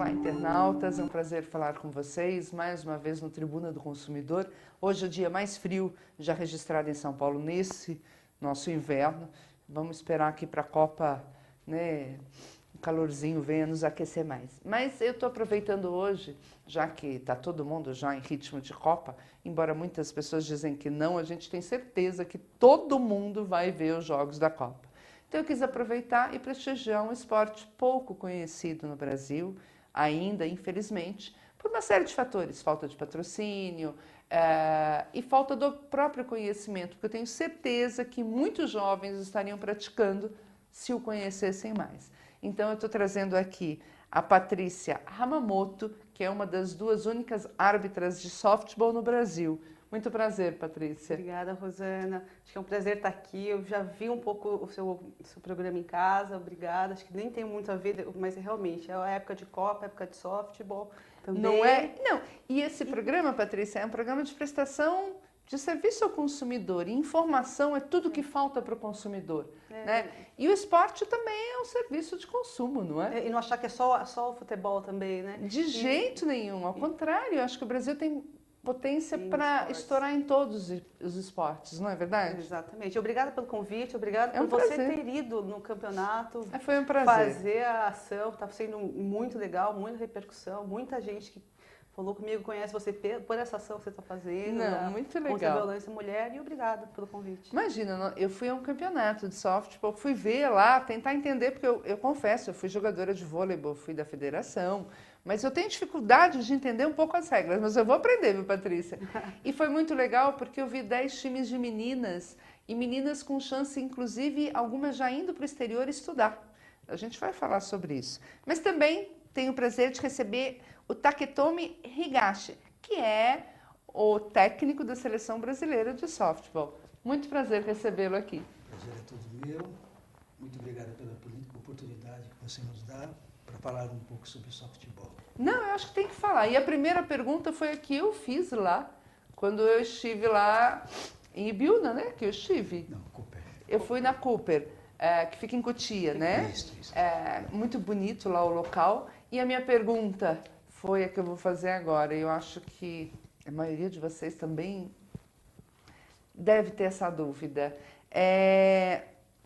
Olá, internautas, é um prazer falar com vocês mais uma vez no Tribuna do Consumidor. Hoje é o dia mais frio já registrado em São Paulo nesse nosso inverno. Vamos esperar que para a Copa, né, o calorzinho venha nos aquecer mais. Mas eu estou aproveitando hoje, já que está todo mundo já em ritmo de Copa, embora muitas pessoas dizem que não, a gente tem certeza que todo mundo vai ver os jogos da Copa. Então eu quis aproveitar e prestigiar um esporte pouco conhecido no Brasil, ainda, infelizmente, por uma série de fatores, falta de patrocínio e falta do próprio conhecimento, porque eu tenho certeza que muitos jovens estariam praticando se o conhecessem mais. Então eu estou trazendo aqui a Patrícia Hamamoto, que é uma das duas únicas árbitras de softball no Brasil. Muito prazer, Patrícia. Obrigada, Rosana. Acho que é um prazer estar aqui. Eu já vi um pouco o seu programa em casa. Obrigada. Acho que nem tem muito a ver, mas realmente é a época de Copa, época de softball também. Não é? Não. E esse programa, Patrícia, é um programa de prestação de serviço ao consumidor. E informação é tudo que falta para o consumidor. Né? E o esporte também é um serviço de consumo, não é? E não achar que é só o futebol também, né? De jeito nenhum. Ao contrário, eu acho que o Brasil tem potência para estourar em todos os esportes, não é verdade? Exatamente. Obrigada pelo convite, obrigada por você ter ido no campeonato. Foi um prazer. Fazer a ação, está sendo muito legal, muita repercussão, muita gente que falou comigo, conhece você por essa ação que você está fazendo. Não, muito legal. Contra a violência à mulher, e obrigada pelo convite. Imagina, eu fui a um campeonato de softball, fui ver lá, tentar entender, porque eu confesso, eu fui jogadora de vôleibol, fui da federação, mas eu tenho dificuldade de entender um pouco as regras, mas eu vou aprender, viu, Patrícia? E foi muito legal porque eu vi 10 times de meninas, e meninas com chance, inclusive, algumas já indo para o exterior estudar. A gente vai falar sobre isso. Mas também tenho o prazer de receber o Taketomi Higashi, que é o técnico da Seleção Brasileira de Softball. Muito prazer recebê-lo aqui. O prazer é todo meu. Muito obrigado pela oportunidade que você nos dá para falar um pouco sobre softball. Não, eu acho que tem que falar. E a primeira pergunta foi a que eu fiz lá, quando eu estive lá em Ibiúna, né? Que eu estive. Não, Cooper. Eu fui na Cooper, que fica em Cotia, né? Isso. Muito bonito lá o local. E a minha pergunta foi a que eu vou fazer agora. Eu acho que a maioria de vocês também deve ter essa dúvida.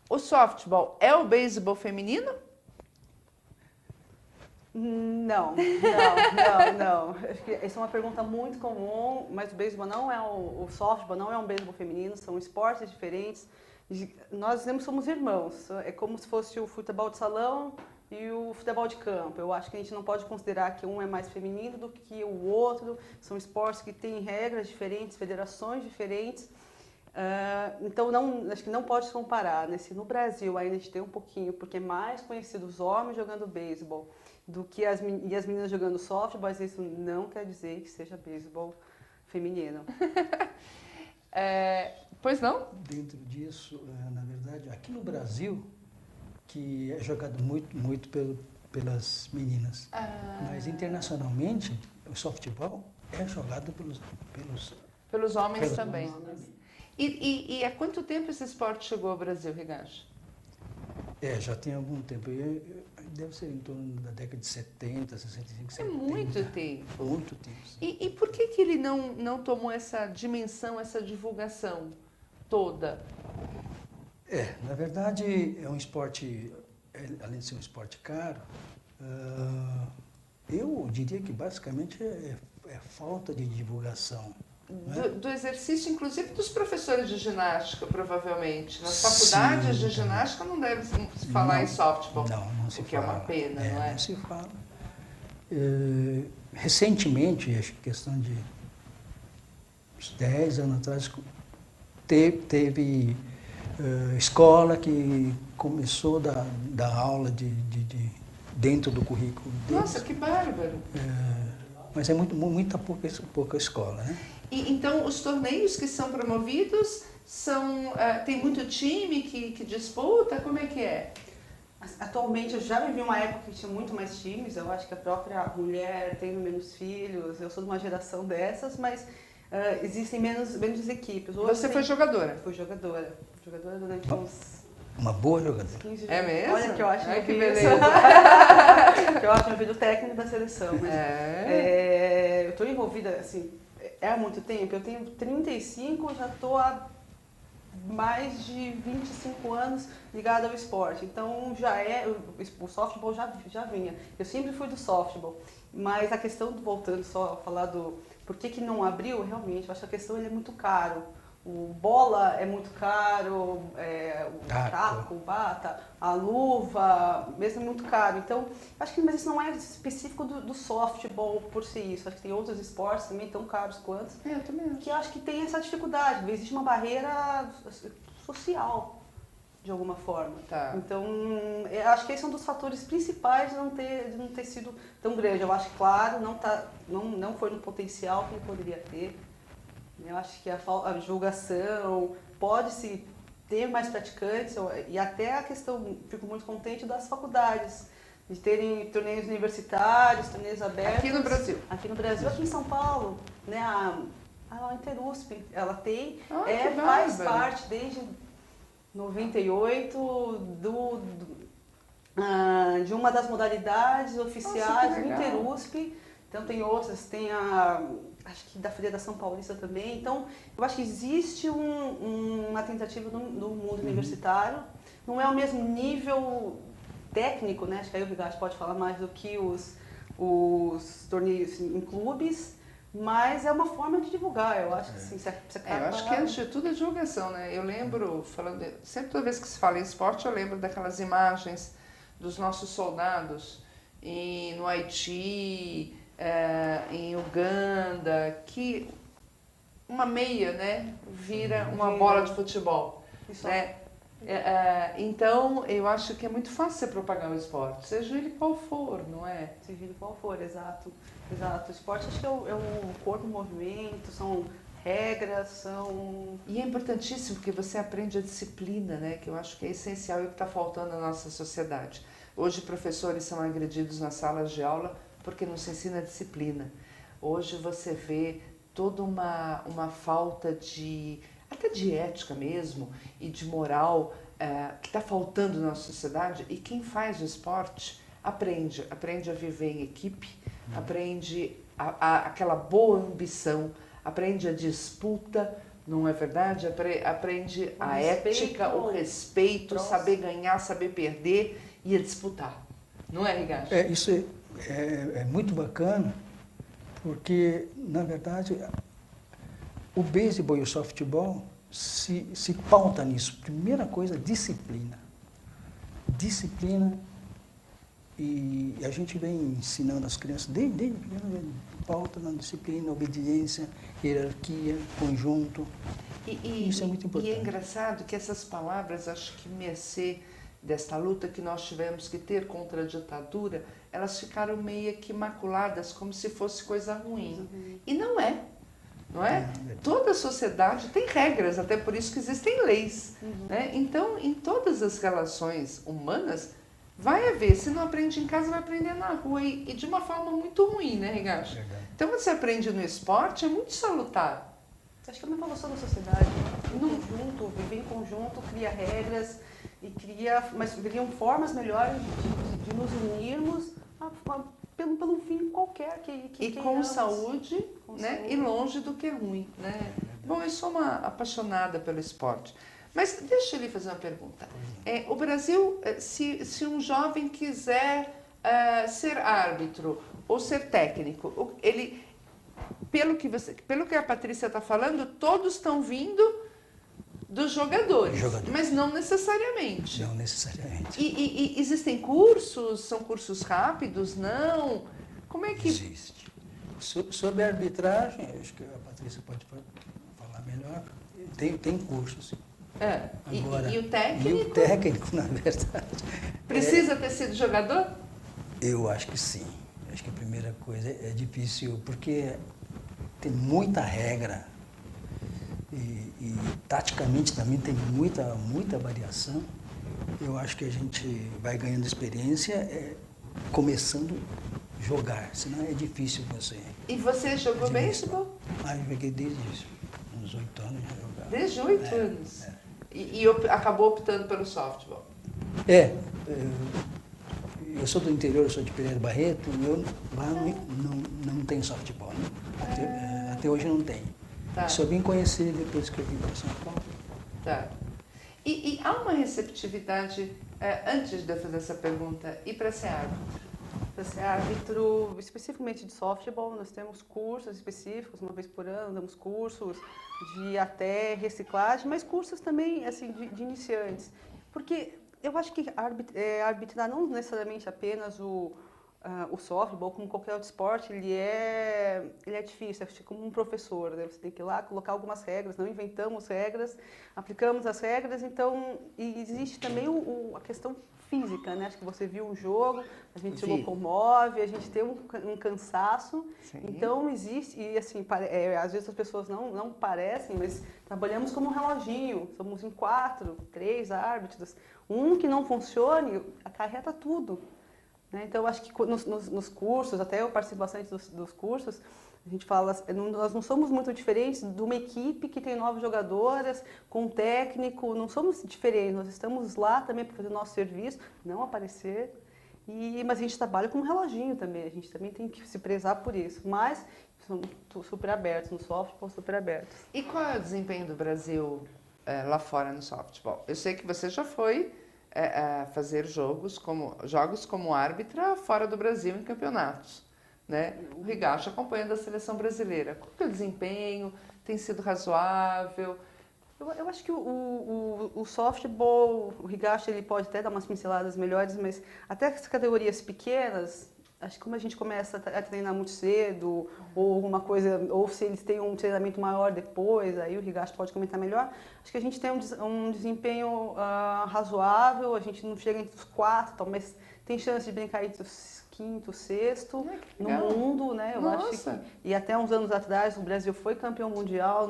O softball é o beisebol feminino? Não. Acho que essa é uma pergunta muito comum, mas o beisebol não é o softball não é um beisebol feminino, são esportes diferentes. Nós somos irmãos, é como se fosse o futebol de salão e o futebol de campo. Eu acho que a gente não pode considerar que um é mais feminino do que o outro. São esportes que têm regras diferentes, federações diferentes. Então, acho que não pode comparar. Né? Se no Brasil ainda a gente tem um pouquinho, porque é mais conhecido os homens jogando beisebol do que as meninas jogando softball, mas isso não quer dizer que seja beisebol feminino. Pois não? Dentro disso, na verdade, aqui no Brasil, que é jogado muito pelas meninas, mas internacionalmente, o softball é jogado pelos homens também. E há quanto tempo esse esporte chegou ao Brasil, Higashi? Já tem algum tempo. Deve ser em torno da década de 70, 65, 70. É muito tempo. Muito tempo, sim. E por que ele não tomou essa dimensão, essa divulgação toda? Na verdade, é um esporte, além de ser um esporte caro, eu diria que basicamente é falta de divulgação. Do exercício, inclusive dos professores de ginástica, provavelmente. Nas faculdades de ginástica não deve se falar em softball. Não se fala. O que é uma pena, não é? Não se fala. Recentemente, acho que questão de uns 10 anos atrás, teve escola que começou a dar aula dentro do currículo deles. Nossa, que bárbaro! Mas é muita pouca escola, né? E então os torneios que são promovidos tem muito time que disputa? Como é que é? Atualmente, eu já vivi uma época que tinha muito mais times. Eu acho que a própria mulher tem menos filhos. Eu sou de uma geração dessas, mas existem menos equipes. Você foi jogadora? Fui jogadora. Jogadora durante uns uma boa jogadora. 15 É mesmo? Olha que ótimo. Ai, que isso. beleza. Que ótimo, eu vi do técnico da seleção. Mas, eu estou envolvida, assim, há muito tempo. Eu tenho 35, já estou há mais de 25 anos ligada ao esporte. Então, o softball já vinha. Eu sempre fui do softball. Mas a questão, voltando só a falar do por que não abriu, realmente, eu acho que a questão ele é muito caro. O bola é muito caro, o taco, bata, a luva, mesmo é muito caro. Então, acho que mas isso não é específico do softball por si isso. Acho que tem outros esportes também tão caros quanto. Eu também acho. Que eu acho que tem essa dificuldade. Existe uma barreira social, de alguma forma. Tá. Então, eu acho que esse é um dos fatores principais de não ter sido tão grande. Eu acho que, claro, não foi no potencial que ele poderia ter. Eu acho que a divulgação pode-se ter mais praticantes e até a questão, fico muito contente, das faculdades, de terem torneios universitários, torneios abertos. Aqui no Brasil? Aqui no Brasil, aqui em São Paulo, né, a Interusp, ela tem, Que faz bárbaro. parte desde 98 de uma das modalidades oficiais que do legal. Interusp. Então tem outras, tem acho que da Federação Paulista também. Então, eu acho que existe uma tentativa no mundo universitário. Não é o mesmo nível técnico, né? Acho que aí o Rigacho pode falar mais do que os torneios em clubes, mas é uma forma de divulgar, eu acho que assim, Eu acho que antes de tudo é divulgação, né? Eu lembro, sempre toda vez que se fala em esporte, eu lembro daquelas imagens dos nossos soldados no Haiti, em Uganda, que uma meia, né, vira uma bola de futebol, né? Então, eu acho que é muito fácil você propagar o esporte, seja ele qual for, não é? Seja ele qual for, exato. O esporte acho que é o corpo em movimento, são regras, E é importantíssimo porque você aprende a disciplina, né? Que eu acho que é essencial e o que está faltando na nossa sociedade. Hoje, professores são agredidos nas salas de aula porque não se ensina disciplina. Hoje você vê toda uma falta até de ética mesmo, e de moral que está faltando na nossa sociedade, e quem faz o esporte aprende a viver em equipe, aprende aquela boa ambição, aprende a disputa, não é verdade? Aprende a ética, o respeito, saber ganhar, saber perder e a disputar. Não é, Rigacho? Isso é muito bacana, porque, na verdade, o beisebol e o softball se pauta nisso. Primeira coisa, disciplina. Disciplina, e a gente vem ensinando as crianças desde pequeno, pauta na disciplina, obediência, hierarquia, conjunto. Isso é muito importante. E é engraçado que essas palavras, acho que mercê desta luta que nós tivemos que ter contra a ditadura, elas ficaram meio que maculadas, como se fosse coisa ruim. E não é. Não é? Toda a sociedade tem regras, até por isso que existem leis. Né? Então, em todas as relações humanas, vai haver. Se não aprende em casa, vai aprender na rua. E de uma forma muito ruim, né, Rigacho? Então, quando você aprende no esporte, é muito salutar. Acho que é uma evolução da sociedade. Conjunto, viver em conjunto, cria regras e mas criam formas melhores de nos unirmos pelo fim qualquer que e com saúde, né? E longe do que é ruim, né? Bom, eu sou uma apaixonada pelo esporte. Mas deixa eu lhe fazer uma pergunta. O Brasil, se um jovem quiser ser árbitro ou ser técnico, ele, pelo que a Patrícia está falando, todos estão vindo dos jogadores, mas não necessariamente. Não necessariamente. E existem cursos? São cursos rápidos? Não? Como é que... Existe. Sobre a arbitragem, acho que a Patrícia pode falar melhor, tem cursos. Agora, e o técnico? E o técnico, na verdade. Precisa ter sido jogador? Eu acho que sim. Acho que a primeira coisa é difícil, porque tem muita regra e taticamente também tem muita variação. Eu acho que a gente vai ganhando experiência começando a jogar, senão é difícil você... E você jogou beisebol? Eu joguei desde uns 8 anos já jogava. Desde 8 anos? acabou optando pelo softball. Eu sou do interior, eu sou de Pereira Barreto, e lá não tem softball, né? Até hoje não tem. Tá. Só vim conhecer depois que eu vim para São Paulo. Tá. E há uma receptividade, antes de eu fazer essa pergunta, e para ser árbitro? Para ser árbitro, especificamente de softball, nós temos cursos específicos, uma vez por ano, damos cursos de até reciclagem, mas cursos também assim, de iniciantes. Porque eu acho que arbitrar não necessariamente apenas o softball, como qualquer outro esporte, ele é difícil, é como um professor, né? Você tem que ir lá colocar algumas regras, não inventamos regras, aplicamos as regras, então e existe também a questão física, né? Acho que você viu um jogo, a gente se locomove, a gente tem um cansaço, Sim. então existe, e assim, às vezes as pessoas não parecem, mas trabalhamos como um reloginho, somos em 4, 3 árbitros, um que não funcione acarreta tudo. Né? Então, eu acho que nos cursos, até eu participo bastante dos cursos, a gente fala, nós não somos muito diferentes de uma equipe que tem 9 jogadoras, com um técnico, não somos diferentes, nós estamos lá também para fazer o nosso serviço, não aparecer, mas a gente trabalha com um reloginho também, a gente também tem que se prezar por isso, mas somos super abertos, no softball super abertos. E qual é o desempenho do Brasil lá fora no softball? Eu sei que você já foi fazer jogos como árbitra fora do Brasil em campeonatos, né? O Higashi acompanhando a seleção brasileira. Qual que é o desempenho? Tem sido razoável? Eu acho que o softball, o Higashi, ele pode até dar umas pinceladas melhores, mas até as categorias pequenas, acho que como a gente começa a treinar muito cedo, ou alguma coisa, ou se eles têm um treinamento maior depois, aí o Higashi pode comentar melhor, acho que a gente tem um desempenho razoável, a gente não chega entre os 4, mas tem chance de brincar entre os 5º, 6º no mundo, né? Eu acho que, e até uns anos atrás o Brasil foi campeão mundial,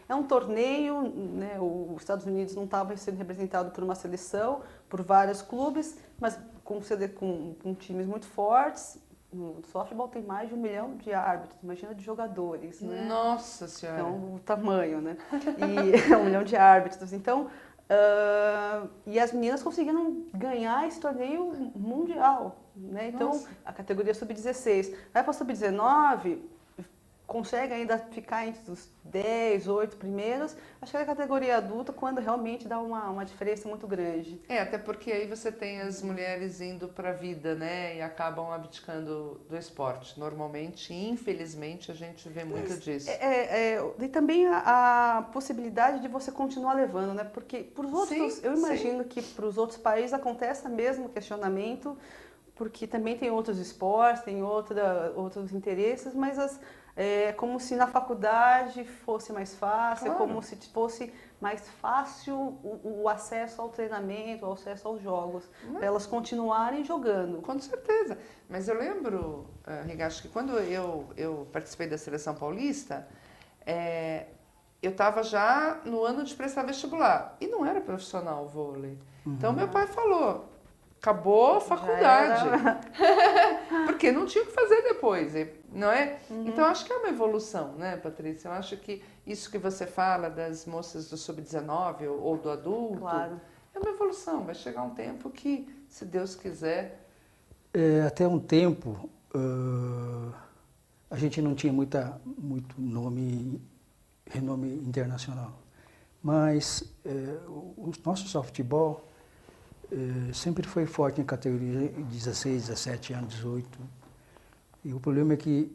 é um torneio, né? Os Estados Unidos não estava sendo representado por uma seleção, por vários clubes, mas com times muito fortes. No softball tem mais de 1 milhão de árbitros, imagina de jogadores, né? Nossa Senhora! Então, o tamanho, né? E 1 milhão de árbitros. Então, e as meninas conseguiram ganhar esse torneio mundial, né? Então, a categoria sub-16. Vai para a sub-19, consegue ainda ficar entre os 10, 8 primeiros. Acho que é a categoria adulta quando realmente dá uma diferença muito grande. Até porque aí você tem as mulheres indo para a vida, né? E acabam abdicando do esporte. Normalmente, infelizmente, a gente vê muito disso. E também a possibilidade de você continuar levando, né? Porque para os outros, eu imagino que para os outros países acontece o mesmo questionamento, porque também tem outros esportes, tem outros interesses, mas é como se na faculdade fosse mais fácil, claro. Como se fosse mais fácil o acesso ao treinamento, o acesso aos jogos, para elas continuarem jogando. Com certeza. Mas eu lembro, Higashi, que quando eu participei da Seleção Paulista, eu estava já no ano de prestar vestibular. E não era profissional o vôlei. Então, meu pai falou, acabou a faculdade. Porque não tinha o que fazer depois, não é? Então, acho que é uma evolução, né, Patrícia? Eu acho que isso que você fala das moças do sub-19 ou do adulto, claro. É uma evolução. Vai chegar um tempo que, se Deus quiser... Até um tempo, a gente não tinha muito renome internacional. Mas o nosso softball sempre foi forte em categoria 16, 17 anos, 18. E o problema é que,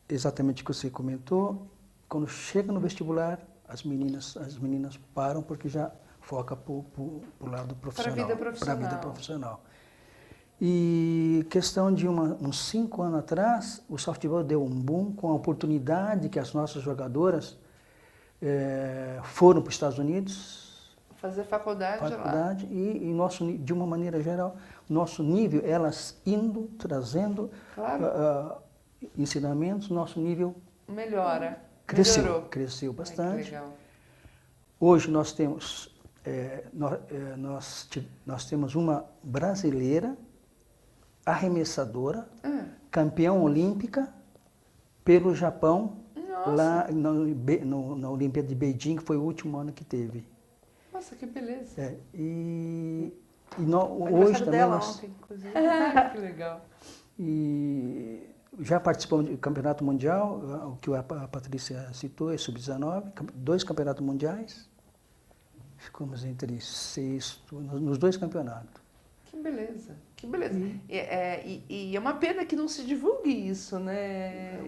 exatamente o que você comentou, quando chega no vestibular, as meninas param porque já foca para o lado profissional. Para a vida profissional. E questão de uns 5 anos atrás, o softball deu um boom com a oportunidade que as nossas jogadoras foram para os Estados Unidos. Fazer faculdade lá. E de uma maneira geral, nosso nível, elas indo, trazendo ensinamentos, nosso nível cresceu bastante. Ai, que legal. Hoje nós temos, nós temos uma brasileira arremessadora, campeã olímpica pelo Japão, lá na Olimpíada de Beijing, que foi o último ano que teve. Nossa, que beleza. Hoje também dela nós... ontem, inclusive. Que legal. E já participamos de campeonato mundial, o que a Patrícia citou, é sub-19, 2 campeonatos mundiais. Ficamos entre sexto nos 2 campeonatos. Que beleza, que beleza. E é uma pena que não se divulgue isso, né?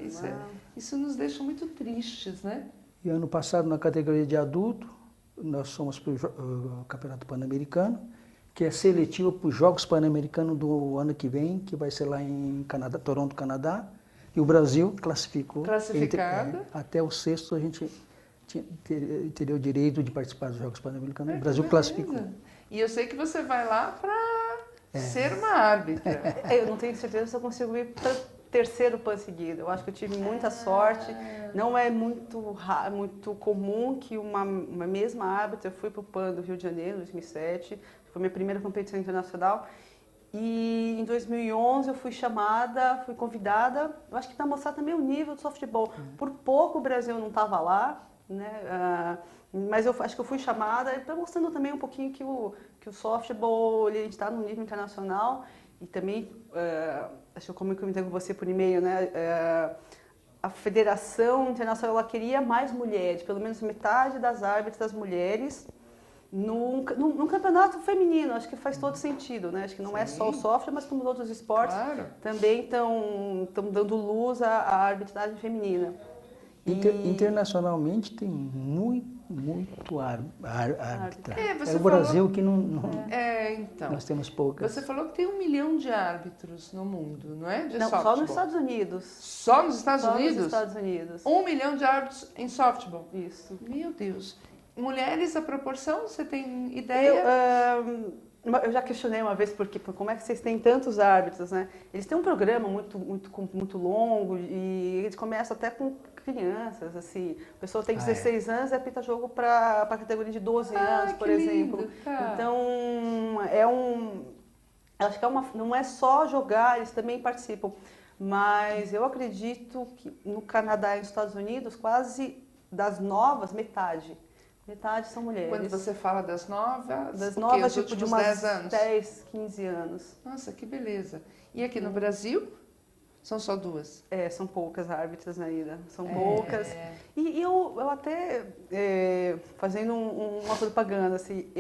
Isso nos deixa muito tristes, né? E ano passado, na categoria de adulto, nós fomos para o Campeonato Pan-Americano, que é seletivo para os Jogos Pan-Americanos do ano que vem, que vai ser lá em Canadá, Toronto, Canadá. E o Brasil classificou. Classificado. Até o sexto a gente teria o direito de participar dos Jogos Pan-Americanos. O Brasil beleza. classificou. E eu sei que você vai lá para ser uma árbitra. Eu não tenho certeza se eu consigo ir para terceiro PAN seguido. Eu acho que eu tive muita sorte. Não é muito comum que uma mesma árbitra, eu fui para o PAN do Rio de Janeiro, em 2007, foi minha primeira competição internacional. E em 2011 eu fui chamada, fui convidada, eu acho que para mostrar também o nível do softball. Por pouco o Brasil não estava lá, né? Mas eu acho que eu fui chamada, mostrando também um pouquinho que o softball ele está no nível internacional. E também, acho que eu comentei com você por e-mail, né? A Federação Internacional ela queria mais mulheres, pelo menos metade das árbitras mulheres, num campeonato feminino. Acho que faz todo sentido, né? Acho que não é só o softball, mas como os outros esportes também estão dando luz à arbitragem feminina. Internacionalmente tem muito árbitra. É o Brasil que não... então. Nós temos poucas. Você falou que tem 1 milhão de árbitros no mundo, não é? Não, só nos Estados Unidos. Só nos Estados Unidos? Só nos Estados Unidos. 1 milhão de árbitros em softball? Isso. Meu Deus. Mulheres, a proporção, você tem ideia? Eu já questionei uma vez como é que vocês têm tantos árbitros, né? Eles têm um programa muito longo e eles começam até com crianças, assim. A pessoa tem 16 anos e apita jogo para a categoria de 12 anos, por exemplo. Lindo, tá. Então, acho que não é só jogar, eles também participam. Mas eu acredito que no Canadá e nos Estados Unidos, quase das novas, metade são mulheres. Quando você fala das novas, tipo de umas 10 anos? 10, 15 anos. Nossa, que beleza. E aqui no Brasil, são só 2? São poucas árbitras ainda, são poucas. E eu até, fazendo uma propaganda, assim,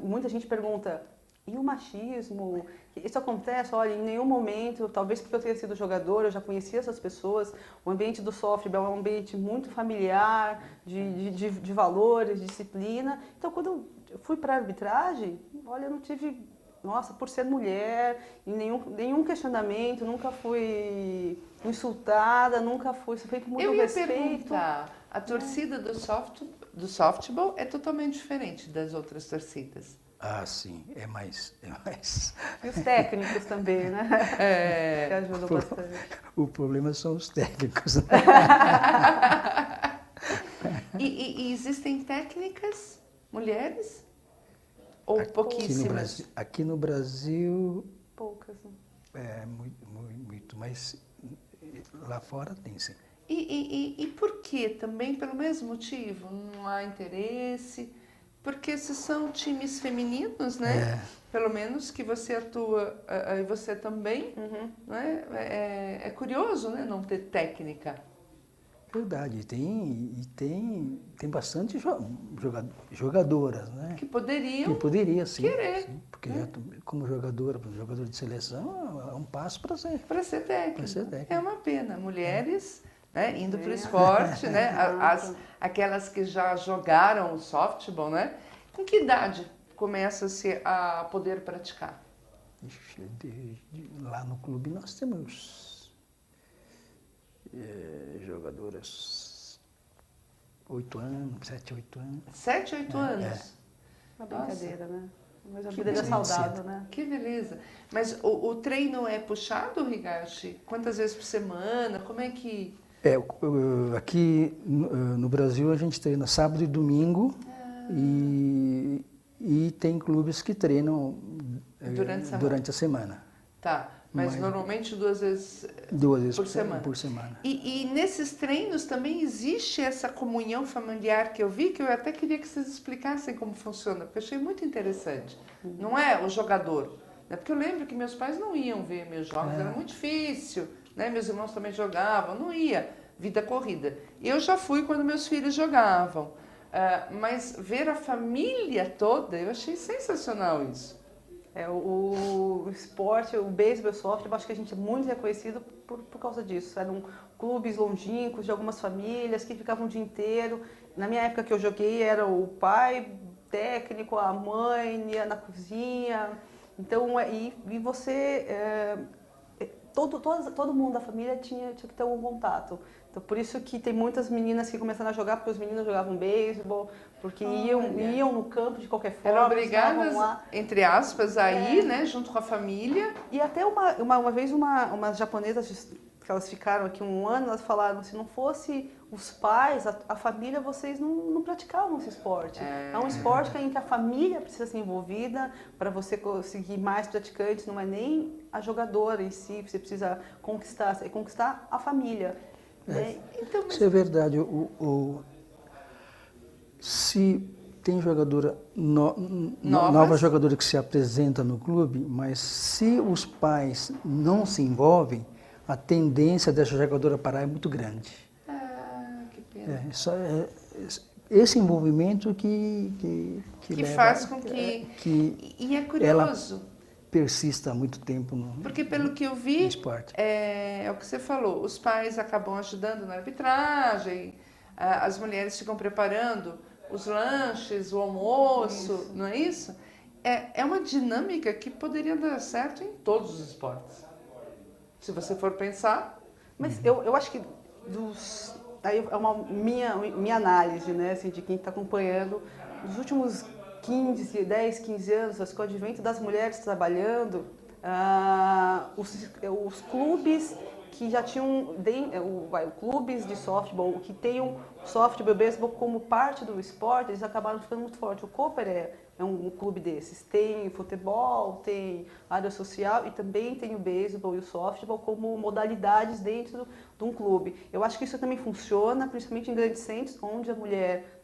muita gente pergunta, e o machismo? Isso acontece? Olha, em nenhum momento, talvez porque eu tenha sido jogadora, eu já conhecia essas pessoas, o ambiente do softball é um ambiente muito familiar, de valores, de disciplina. Então, quando eu fui para a arbitragem, olha, eu não tive, nossa, por ser mulher, nenhum questionamento, nunca fui insultada, nunca fui, só feito muito respeito. Eu ia perguntar, a torcida do softball é totalmente diferente das outras torcidas. Ah, sim, é mais... E os técnicos também, né? Que ajudam bastante. O problema são os técnicos. E existem técnicas mulheres? Ou pouquíssimas? Aqui no Brasil... Poucas. É, muito, mas lá fora tem, sim. E por quê? Também pelo mesmo motivo? Não há interesse? Porque se são times femininos, né? Pelo menos que você atua, e você também, né? É curioso, né? Não ter técnica. Verdade, tem bastante jogadoras, né? Que poderiam sim, querer. Sim, porque como jogador de seleção, é um passo para ser. Para ser técnico. Para ser técnico. É uma pena. Mulheres... Né, indo para o esporte, né, aquelas que já jogaram o softball, né? Com que idade começa-se a poder praticar? Lá no clube nós temos jogadoras 8 anos, 7, 8 anos. 7, 8 anos? Uma brincadeira, né? Mas a Que vida é beleza. saudável, né? Que beleza. Mas o treino é puxado, Higashi? Quantas vezes por semana? Como é que... Aqui no Brasil a gente treina sábado e domingo e tem clubes que treinam durante a semana. Tá. Mas normalmente 2 vezes 2 vezes por semana. E nesses treinos também existe essa comunhão familiar que eu vi, que eu até queria que vocês explicassem como funciona, porque eu achei muito interessante. Não é o jogador, né? Porque eu lembro que meus pais não iam ver meus jogos, era muito difícil, né? Meus irmãos também jogavam, não ia, vida corrida. Eu já fui quando meus filhos jogavam, mas ver a família toda, eu achei sensacional isso. O esporte, o beisebol e o softball, acho que a gente é muito reconhecido por causa disso. Eram clubes longínquos de algumas famílias que ficavam o dia inteiro. Na minha época que eu joguei, era o pai técnico, a mãe ia na cozinha. Então, e você... Todo mundo da família tinha que ter algum contato. Então, por isso que tem muitas meninas que começaram a jogar, porque os meninos jogavam beisebol, porque iam no campo de qualquer forma. Eram obrigadas, entre aspas, a ir, né, junto com a família. E até uma vez umas japonesas, que elas ficaram aqui 1 ano, elas falaram, se não fosse os pais, a família, vocês não praticavam esse esporte. É um esporte em que a família precisa ser envolvida para você conseguir mais praticantes, não é nem a jogadora em si, você precisa conquistar a família. Então, isso é verdade. Se tem jogadora nova jogadora que se apresenta no clube, mas se os pais não se envolvem, a tendência dessa jogadora parar é muito grande. Que pena. Esse envolvimento que leva, faz com que e é curioso. Ela persista há muito tempo porque pelo que eu vi, esporte. É o que você falou, os pais acabam ajudando na arbitragem, as mulheres ficam preparando os lanches, o almoço, não é isso? É uma dinâmica que poderia dar certo em todos os esportes, se você for pensar. Mas eu acho que aí é uma minha análise, né, assim, de quem está acompanhando, nos últimos 10, 15 anos, acho que o advento das mulheres trabalhando, os clubes que já tinham, clubes de softball, que tenham softball e beisebol como parte do esporte, eles acabaram ficando muito fortes. O Cooper é um clube desses. Tem futebol, tem área social e também tem o beisebol e o softball como modalidades dentro de um clube. Eu acho que isso também funciona, principalmente em grandes centros, onde a mulher...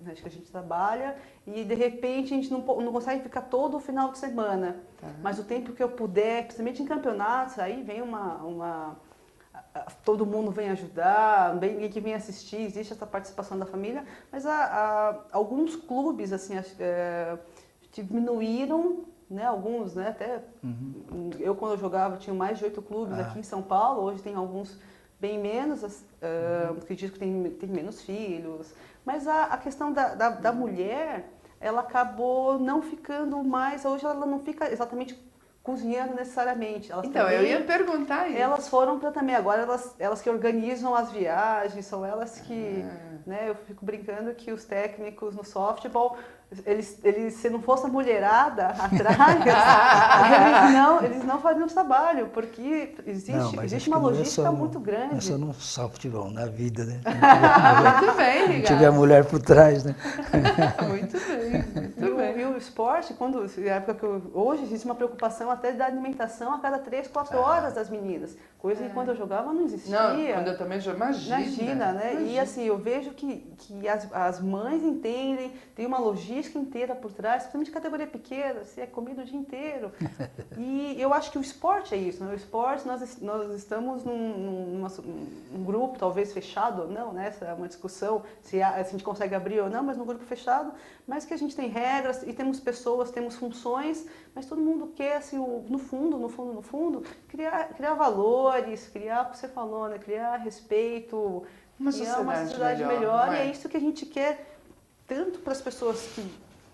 Acho que a gente trabalha e de repente a gente não consegue ficar todo o final de semana. Mas o tempo que eu puder, principalmente em campeonatos, aí vem todo mundo vem ajudar, ninguém que vem assistir, existe essa participação da família, mas alguns clubes assim diminuíram, né, alguns, né, até eu quando eu jogava tinha mais de 8 clubes aqui em São Paulo, hoje tem alguns bem menos, acredito que tem menos filhos. Mas a questão da mulher, ela acabou não ficando mais... Hoje ela não fica exatamente cozinhando necessariamente. Eu ia perguntar isso. Elas foram para também. Agora elas que organizam as viagens, são elas que... Né, eu fico brincando que os técnicos no softball... se não fosse a mulherada atrás, eles não fariam o trabalho, porque existe uma logística muito grande. Não é só no softball, na vida, né? Muito bem, ligado. Tiver a mulher por trás, né? Muito bem. E o esporte, hoje existe uma preocupação até da alimentação a cada 3, 4 horas das meninas. Coisa que quando eu jogava não existia. Não, quando eu também jogava, imagina, né? Imagina. E assim, eu vejo que as mães entendem, tem uma logística inteira por trás, principalmente categoria pequena, se é comida o dia inteiro. E eu acho que o esporte é isso, né? O esporte, nós estamos num grupo, talvez fechado ou não, né? Essa é uma discussão, se a gente consegue abrir ou não, mas num grupo fechado, mas que a gente tem regras e temos pessoas, temos funções, mas todo mundo quer, assim, no fundo, criar valores, criar o que você falou, né? Criar respeito, criar uma sociedade melhor. E é isso que a gente quer, tanto para as pessoas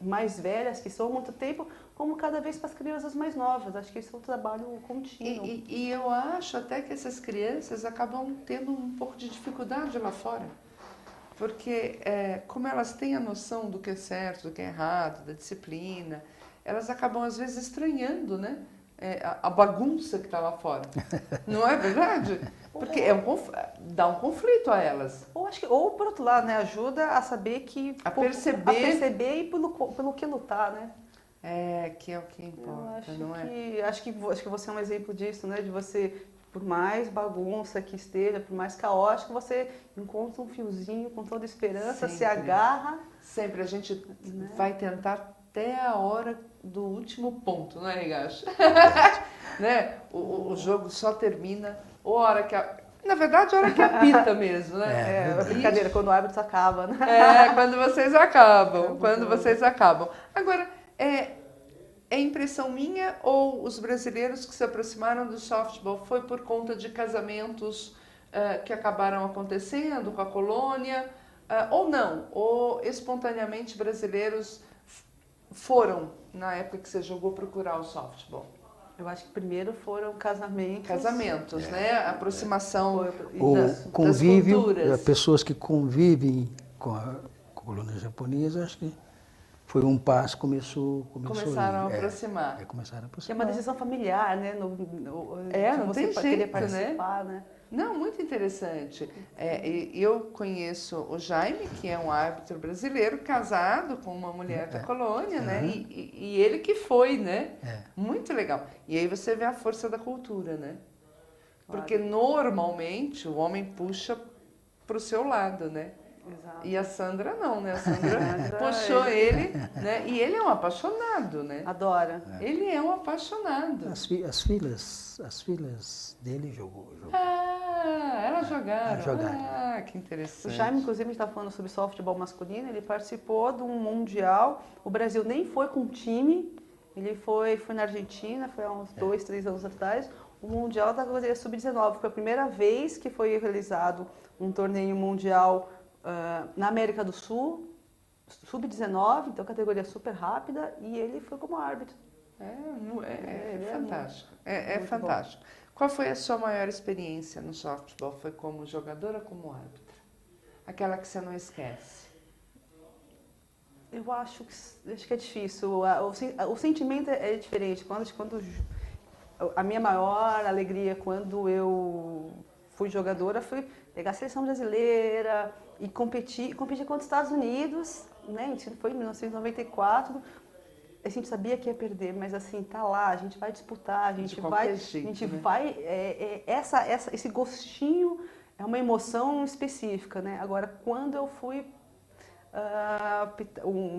mais velhas, que são há muito tempo, como cada vez para as crianças mais novas. Acho que esse é um trabalho contínuo. E eu acho até que essas crianças acabam tendo um pouco de dificuldade lá fora. Porque como elas têm a noção do que é certo, do que é errado, da disciplina, elas acabam às vezes estranhando, né? A bagunça que está lá fora. Não é verdade? Porque dá um conflito a elas. Ou por outro lado, né, ajuda a saber a perceber e pelo que lutar, né? que é o que Eu importa, não é? acho que você é um exemplo disso, né? De você, por mais bagunça que esteja, por mais caótico, você encontra um fiozinho com toda esperança, se Sempre. agarra. Sempre a gente Né? vai tentar até a hora do último ponto, não é, Higashi? Né? O jogo só termina ou a hora que na verdade, a hora que apita mesmo, né? É brincadeira, quando o árbitro acaba, né? Quando vocês acabam, quando vocês acabam. Agora, é impressão minha ou os brasileiros que se aproximaram do softball foi por conta de casamentos que acabaram acontecendo com a colônia, ou não? Ou espontaneamente brasileiros foram, na época que você jogou, procurar o softball? Eu acho que primeiro foram casamentos. Casamentos, né? Aproximação O das convívio, culturas. pessoas que convivem com a colônia japonesa, acho que foi um passo, Começaram a aproximar. Começaram a Que é aproximar. uma decisão familiar, né? Não de tem você querer jeito, participar, né? Não, muito interessante. Eu conheço o Jaime, que é um árbitro brasileiro, casado com uma mulher da colônia, né? E ele que foi, né? Muito legal. E aí você vê a força da cultura, né? Porque normalmente o homem puxa para o seu lado, né? Exato. E a Sandra não, né? A Sandra puxou ele, né? E ele é um apaixonado, né? Adora. Ele é um apaixonado. As filhas dele jogou. Elas jogaram. Jogaram. Que O interessante. Jaime, inclusive, a gente está falando sobre softball masculino, ele participou de um mundial. O Brasil nem foi com time, ele foi na Argentina, foi há uns 2, 3 anos atrás. O mundial da categoria sub-19 foi a primeira vez que foi realizado um torneio mundial na América do Sul, sub-19, então categoria super rápida, e ele foi como árbitro. É fantástico. muito Fantástico. Qual foi a sua maior experiência no softball? Foi como jogadora ou como árbitra? Aquela que você não esquece? Eu acho que é difícil. O sentimento é diferente. A minha maior alegria quando eu fui jogadora foi pegar a seleção brasileira e competir contra os Estados Unidos, né? Isso foi em 1994. A gente sabia que ia perder, mas assim, tá lá, a gente vai disputar, a gente vai, esse gostinho é uma emoção específica, né? Agora, quando eu fui,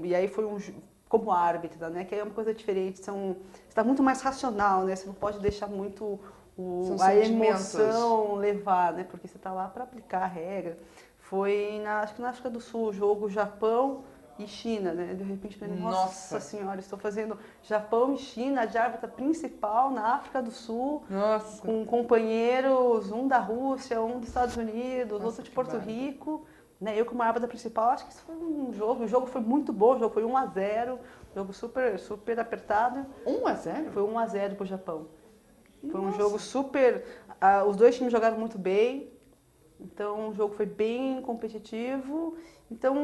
e aí foi como árbitra, né? Que aí é uma coisa diferente, você está muito mais racional, né? Você não pode deixar muito a emoção levar, né? Porque você está lá para aplicar a regra. Foi, acho que na África do Sul, o jogo Japão e China, né? De repente, nossa senhora, estou fazendo Japão e China de árbitra principal na África do Sul, com companheiros, um da Rússia, um dos Estados Unidos, outro de Porto Rico, né? Eu como árbitra principal, acho que isso foi um jogo, o jogo foi muito bom, o jogo foi 1-0, jogo super, super apertado. 1-0? Foi 1-0 para o Japão. Foi um jogo super, os dois times jogaram muito bem, então o jogo foi bem competitivo. Então,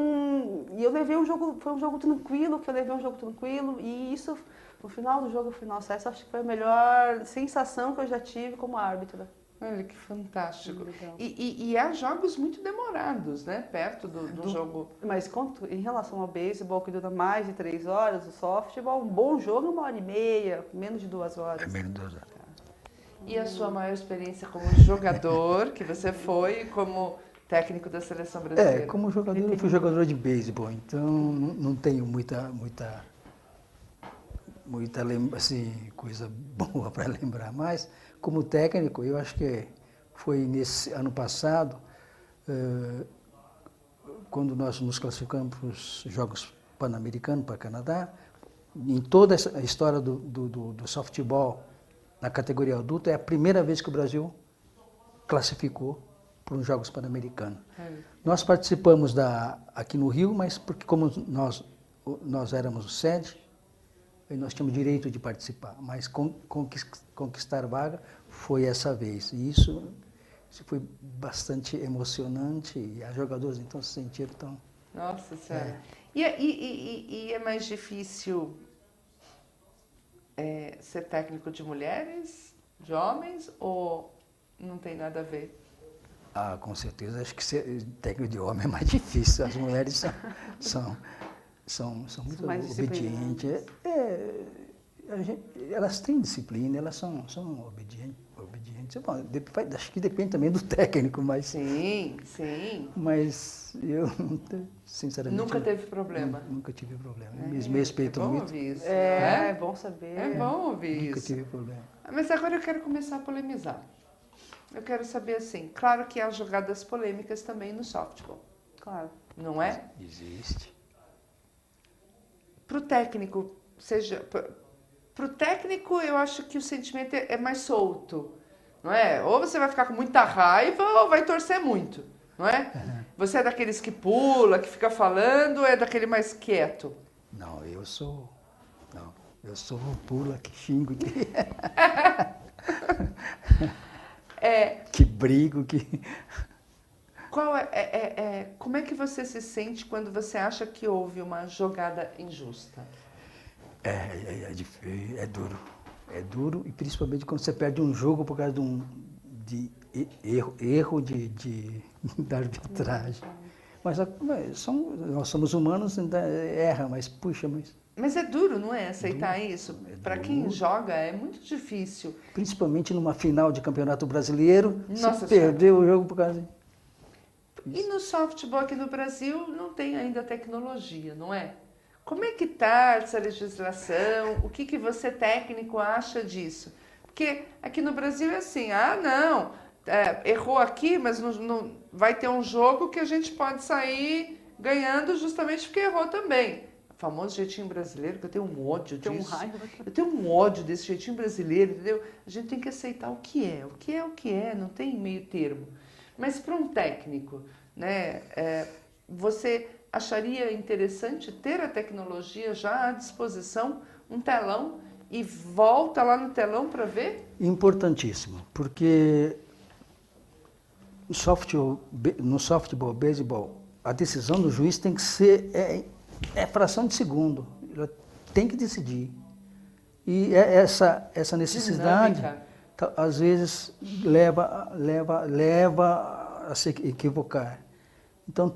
e eu levei foi um jogo tranquilo, e isso, no final do jogo, eu falei, nossa, essa acho que foi a melhor sensação que eu já tive como árbitra. Olha, que fantástico. E há jogos muito demorados, né? Perto do jogo. Mas em relação ao beisebol, que dura mais de 3 horas, o softball, um bom jogo é 1h30, menos de 2 horas. É menos de 2 horas. E a sua maior experiência como jogador, que você foi como técnico da seleção brasileira? Como jogador, eu fui jogador de beisebol, então não tenho muita assim, coisa boa para lembrar, mas como técnico, eu acho que foi nesse ano passado, quando nós nos classificamos para os Jogos Pan-Americanos para o Canadá, em toda essa história do softball na categoria adulta, é a primeira vez que o Brasil classificou para os Jogos Pan-Americanos. Nós participamos aqui no Rio, mas porque como nós éramos sede, nós tínhamos direito de participar, mas conquistar vaga foi essa vez. E isso foi bastante emocionante e as jogadoras então se sentiram tão... Nossa Senhora. E é mais difícil ser técnico de mulheres, de homens, ou não tem nada a ver? Com certeza, acho que ser técnico de homem é mais difícil. As mulheres são muito mais obedientes. elas têm disciplina, elas são obedientes. Bom, acho que depende também do técnico, mas... Sim, sim. Mas eu, sinceramente... Nunca teve problema? Nunca tive problema. Eles me respeitam bom muito. ouvir isso, É bom saber. É bom ouvir Nunca isso. tive problema. Mas agora eu quero começar a polemizar. Eu quero saber assim, claro que há jogadas polêmicas também no softball, Claro. não é? Existe. Para o técnico, para o técnico eu acho que o sentimento é mais solto, não é? Ou você vai ficar com muita raiva ou vai torcer muito, não é? Você é daqueles que pula, que fica falando, ou é daquele mais quieto? Não, eu sou o pula, que xingo, que brigo, que... Como é que você se sente quando você acha que houve uma jogada injusta? É duro. É duro, e principalmente quando você perde um jogo por causa de erro da arbitragem. Mas nós somos humanos, ainda erra, mas puxa, Mas é duro, não é? Aceitar isso? Para quem duro. joga é muito difícil. Principalmente numa final de Campeonato Brasileiro, Nossa você perdeu o jogo por causa E no softball aqui no Brasil não tem ainda tecnologia, não é? Como é que está essa legislação? O que você técnico acha disso? Porque aqui no Brasil é assim, não, errou aqui, mas não vai ter um jogo que a gente pode sair ganhando justamente porque errou também. O famoso jeitinho brasileiro, que eu tenho um ódio disso. Eu tenho um ódio desse jeitinho brasileiro, entendeu? A gente tem que aceitar o que é. O que é o que é, não tem meio termo. Mas para um técnico, né, você acharia interessante ter a tecnologia já à disposição, um telão, e volta lá no telão para ver? Importantíssimo, porque no softball, beisebol, a decisão do juiz tem que ser fração de segundo. Ela tem que decidir. E essa necessidade, às vezes, leva a se equivocar. Então,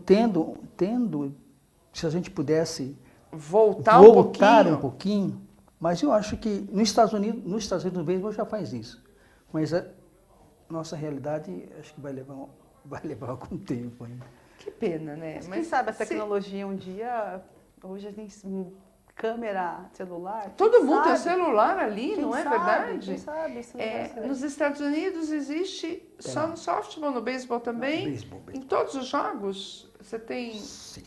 se a gente pudesse voltar um pouquinho, mas eu acho que nos Estados Unidos o beisebol já faz isso. Mas a nossa realidade, acho que vai levar algum tempo ainda. Que pena, né? Mas quem sabe a tecnologia um dia, hoje a gente câmera celular. Todo mundo tem celular ali, não é sabe, verdade? Quem sabe, isso não nos Estados Unidos existe só no softball, no beisebol também? Beisebol. Em todos os jogos? Você tem... Sim.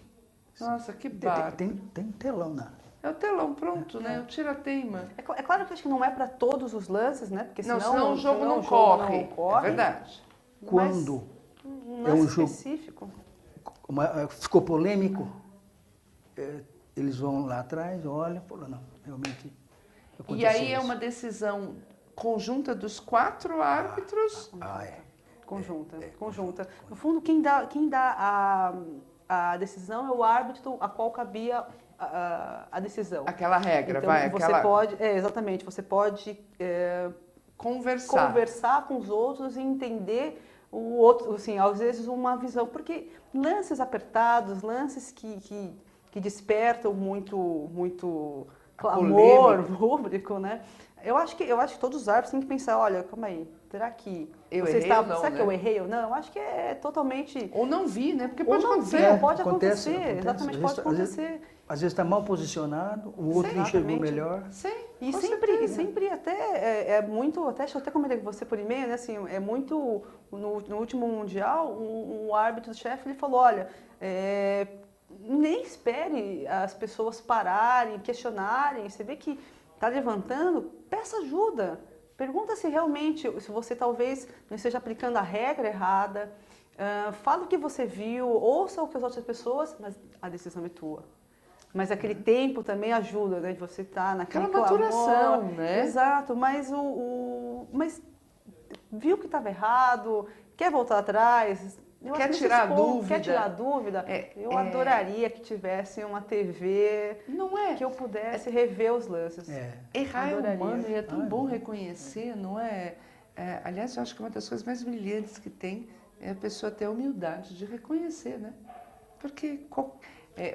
Nossa, que barco. Tem telão, né? É o telão, pronto, né? O tira-teima. É claro que acho que não é para todos os lances, né? Porque senão o jogo não corre. É verdade. Quando é um jogo específico, ficou polêmico, eles vão lá atrás, olham e falam, não, realmente aconteceu. E aí é uma decisão conjunta dos 4 árbitros? Conjunta. No fundo, quem dá a decisão é o árbitro a qual cabia a decisão. Aquela regra, então, você pode, exatamente, você pode conversar com os outros e entender o outro, assim, às vezes uma visão, porque lances apertados, lances que despertam muito clamor público, né? Eu acho que todos os árbitros têm que pensar, olha, calma aí, será que será que eu errei ou não? Eu acho que é totalmente... Ou não vi, né? Porque pode acontecer. Pode acontecer, exatamente, pode acontecer. Às vezes está mal posicionado, o outro enxergou melhor. Sim, e sempre até deixa eu até comentar com você por e-mail, né? Assim, é muito, no último Mundial, um árbitro-chefe, ele falou, olha, nem espere as pessoas pararem, questionarem, você vê que está levantando, peça ajuda. Pergunta se realmente, se você talvez não esteja aplicando a regra errada, fala o que você viu, ouça o que as outras pessoas, mas a decisão é tua. Mas aquele tempo também ajuda, né? De você estar naquela maturação, né? Exato, mas mas viu que estava errado, quer voltar atrás, quer tirar a dúvida. Eu adoraria que tivesse uma TV que eu pudesse rever os lances. Errar é humano e é tão bom reconhecer, não é? Aliás, eu acho que uma das coisas mais brilhantes que tem é a pessoa ter a humildade de reconhecer, né? Porque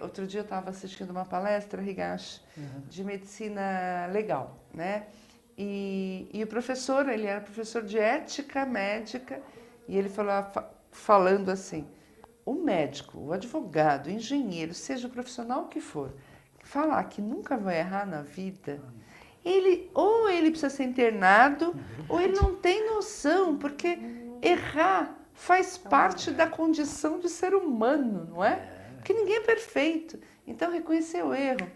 outro dia eu estava assistindo uma palestra, Higashi, de medicina legal, né? E o professor, ele era professor de ética médica, e ele falando assim, o médico, o advogado, o engenheiro, seja o profissional que for, falar que nunca vai errar na vida, ou ele precisa ser internado, ou ele não tem noção, porque errar faz parte da condição de ser humano, não é? Porque ninguém é perfeito. Então, reconhecer o erro,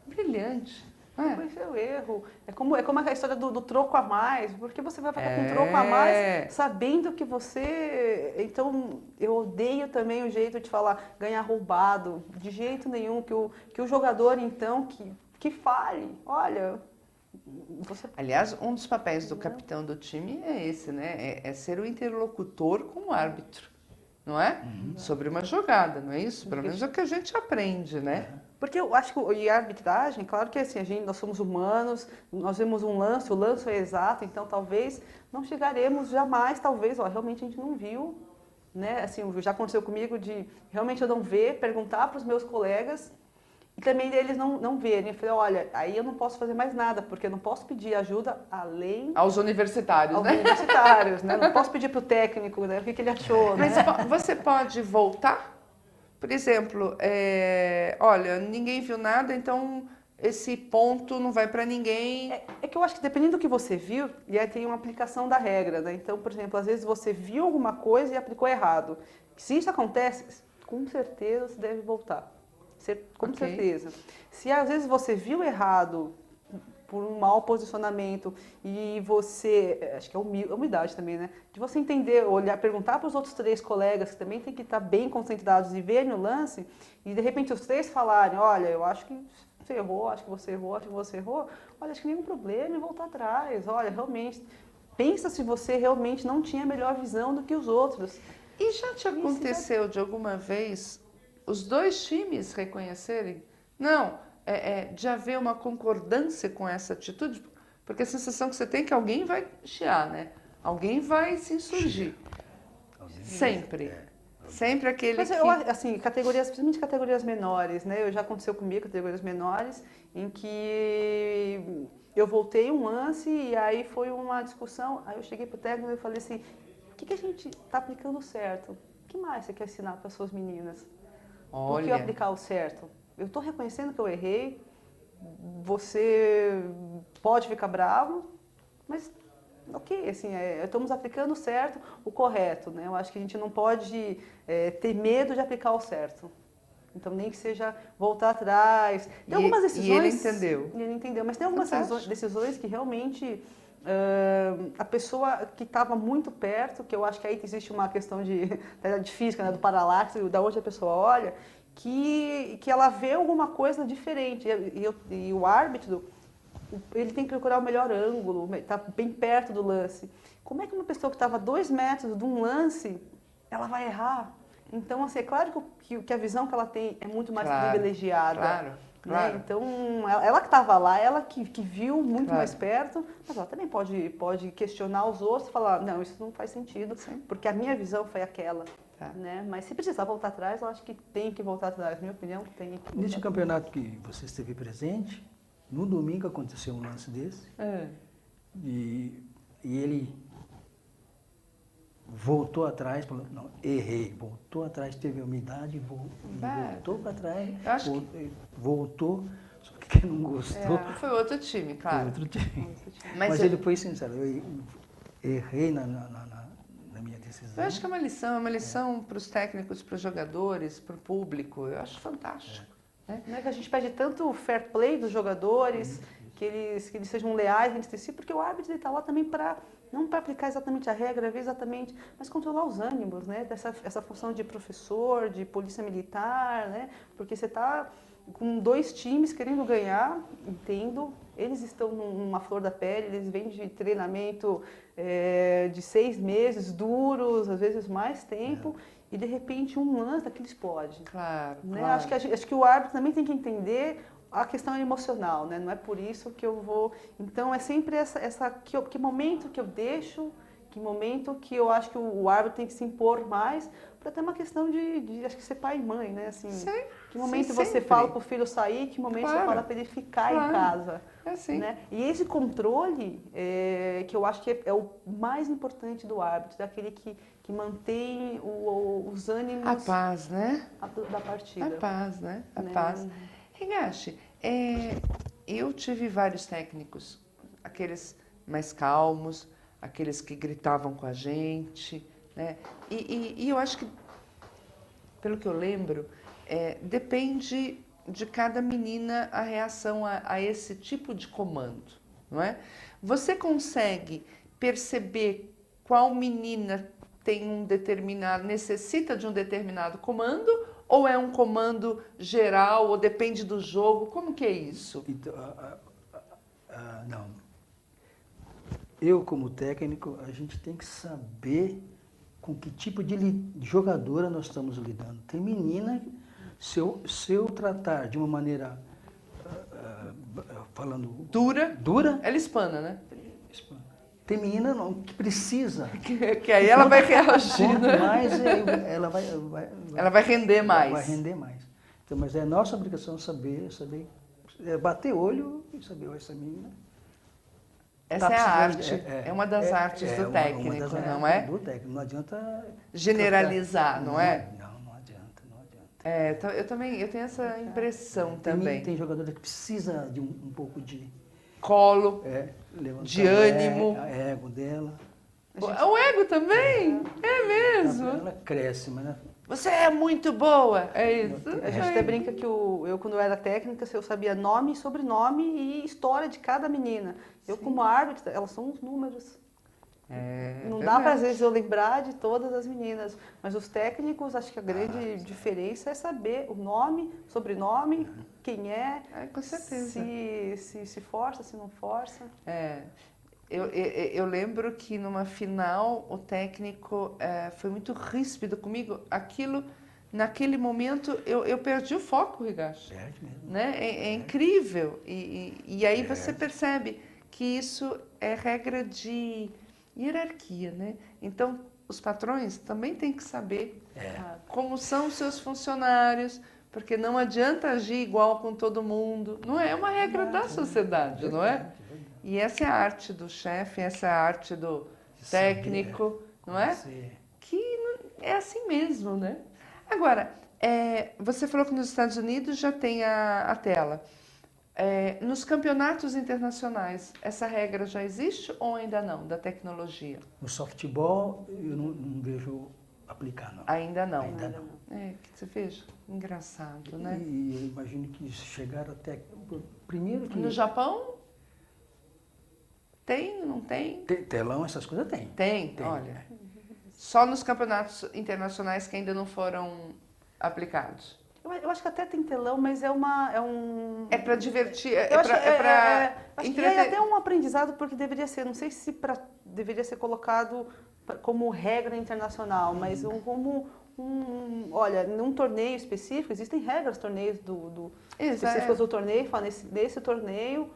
brilhante. Reconhecer o erro. É como a história do troco a mais, porque você vai ficar com troco a mais sabendo que você... Então, eu odeio também o jeito de falar ganhar roubado, de jeito nenhum, que o jogador, então, que fale, olha... Aliás, um dos papéis do capitão do time é esse, né? É ser o interlocutor com o árbitro, não é? Sobre uma jogada, não é isso? Pelo menos é o que a gente aprende, né? Porque eu acho que a arbitragem, claro que assim, nós somos humanos, nós vemos um lance, o lance é exato, então talvez não chegaremos jamais, talvez, realmente a gente não viu, né? Assim, já aconteceu comigo de realmente eu não ver, perguntar para os meus colegas e também deles não verem. Eu falei, olha, aí eu não posso fazer mais nada, porque eu não posso pedir ajuda além... Aos universitários, né? Universitários, né? Não posso pedir para o técnico, né? O que ele achou, Mas né? você pode voltar? Por exemplo, olha, ninguém viu nada, então esse ponto não vai para ninguém. É que eu acho que dependendo do que você viu, e aí tem uma aplicação da regra, né? Então, por exemplo, às vezes você viu alguma coisa e aplicou errado. Se isso acontece, com certeza você deve voltar. Com certeza. Se às vezes você viu errado por um mau posicionamento e você, acho que é humildade também, né? De você entender, olhar, perguntar para os outros 3 colegas que também tem que estar bem concentrados e verem o lance e de repente os 3 falarem, olha, eu acho que você errou, acho que você errou, acho que você errou, olha, acho que nenhum problema em voltar atrás, olha, realmente, pensa se você realmente não tinha a melhor visão do que os outros. E já te aconteceu de alguma vez os 2 times reconhecerem? Não, de haver uma concordância com essa atitude, porque a sensação que você tem é que alguém vai chiar, né? Alguém vai se insurgir. Sempre. Sempre aquele Mas eu, assim, principalmente categorias menores, né? Já aconteceu comigo, categorias menores, em que eu voltei um lance e aí foi uma discussão, aí eu cheguei pro técnico e falei assim, o que a gente está aplicando certo? O que mais você quer ensinar para as suas meninas? Por que eu aplicar o certo? Eu estou reconhecendo que eu errei, você pode ficar bravo, mas ok, assim, estamos aplicando o certo, o correto, né? Eu acho que a gente não pode ter medo de aplicar o certo. Então, nem que seja voltar atrás. Tem algumas decisões... E ele entendeu. E ele entendeu, mas tem algumas decisões que realmente... a pessoa que estava muito perto, que eu acho que aí existe uma questão de física, né, do paralaxe, da onde a pessoa olha, que ela vê alguma coisa diferente. E o árbitro, ele tem que procurar o melhor ângulo, está bem perto do lance. Como é que uma pessoa que estava a 2 metros de um lance, ela vai errar? Então, assim, é claro que a visão que ela tem é muito mais privilegiada. Claro. Né? Então, ela que estava lá, ela que viu muito mais perto, mas ela também pode questionar os outros e falar, não, isso não faz sentido, porque a minha visão foi aquela. Né? Mas se precisar voltar atrás, eu acho que tem que voltar atrás. Na minha opinião, tem que Neste campeonato que você esteve presente, no domingo aconteceu um lance desse, e ele voltou atrás, falou, não, errei, voltou atrás, teve humildade, voltou para trás, voltou, só que quem não gostou... Foi outro time, claro. Foi outro time. Mas ele foi sincero, eu errei na minha decisão. Eu acho que é uma lição para os técnicos, para os jogadores, para o público, eu acho fantástico. Não é que a gente pede tanto fair play dos jogadores, que eles sejam leais entre si, porque o árbitro está lá também não para aplicar exatamente a regra, ver exatamente, mas controlar os ânimos, né? Essa função de professor, de polícia militar, né? Porque você está com 2 times querendo ganhar, entendo, eles estão numa flor da pele, eles vêm de treinamento de 6 meses, duros, às vezes mais tempo, e de repente um lance daqueles pode. Claro, né? claro. Acho que o árbitro também tem que entender a questão emocional, né? Não é por isso que eu vou... Então, é sempre que momento que eu deixo, que momento que eu acho que o árbitro tem que se impor mais, ter uma questão de acho que ser pai e mãe, né? Assim, Sim, que momento sim, você sempre. fala para o filho sair, que momento Claro, você fala para ele ficar claro. em casa. É assim. Né? E esse controle, que eu acho que é o mais importante do árbitro, daquele que mantém os ânimos A paz, né? da partida. A paz, né? A Né? paz. Higashi, eu tive vários técnicos, aqueles mais calmos, aqueles que gritavam com a gente, né? E eu acho que, pelo que eu lembro, depende de cada menina a reação a esse tipo de comando, não é? Você consegue perceber qual menina tem necessita de um determinado comando, ou é um comando geral, ou depende do jogo? Como que é isso? Então, não. Eu, como técnico, a gente tem que saber com que tipo de jogadora nós estamos lidando. Tem menina, se eu tratar de uma maneira, falando... Dura? Ela espana, né? Tem menina que precisa. Que aí ela vai reagir, Quanto né? mais Ela vai render mais. Vai render mais. Então, mas é nossa obrigação saber bater olho e saber, essa menina... Essa é a arte, é uma das artes do técnico, uma das não artes é? do técnico, não adianta... Generalizar, não é? Não adianta. Eu tenho essa impressão também. Tem jogador que precisa de um pouco de... Colo, levantar de ânimo. o ego dela. O ego também? É mesmo. Ela cresce, mas... Você é muito boa, é isso? A gente até brinca que eu, quando eu era técnica, eu sabia nome, sobrenome e história de cada menina. Eu, como árbitro, elas são os números. Não dá para, às vezes, eu lembrar de todas as meninas. Mas os técnicos, acho que a grande diferença é saber o nome, sobrenome, quem é. Com certeza. Se força, se não força. Eu lembro que numa final o técnico foi muito ríspido comigo. Naquele momento, eu perdi o foco, Higashi. Perde mesmo. Né? É incrível. E aí você percebe que isso é regra de hierarquia, né? Então, os patrões também têm que saber como são os seus funcionários, porque não adianta agir igual com todo mundo. Não é uma regra da sociedade, não é? E essa é a arte do chefe, essa é a arte do técnico, não é? Que é assim mesmo, né? Agora, você falou que nos Estados Unidos já tem a tela. Nos campeonatos internacionais, essa regra já existe ou ainda não, da tecnologia? No softball, eu não vejo aplicar, não. Ainda não. Ainda não. Que você veja, engraçado, né? E eu imagino que chegaram até... Primeiro que... No Japão? Tem, não tem? Telão, essas coisas tem. Tem, olha. Só nos campeonatos internacionais que ainda não foram aplicados. Eu acho que até tem telão, mas é um... É para divertir, acho que entreter. é até um aprendizado, porque deveria ser, não sei se deveria ser colocado como regra internacional, mas olha, num torneio específico, existem regras, torneios específicos do torneio, fala nesse torneio,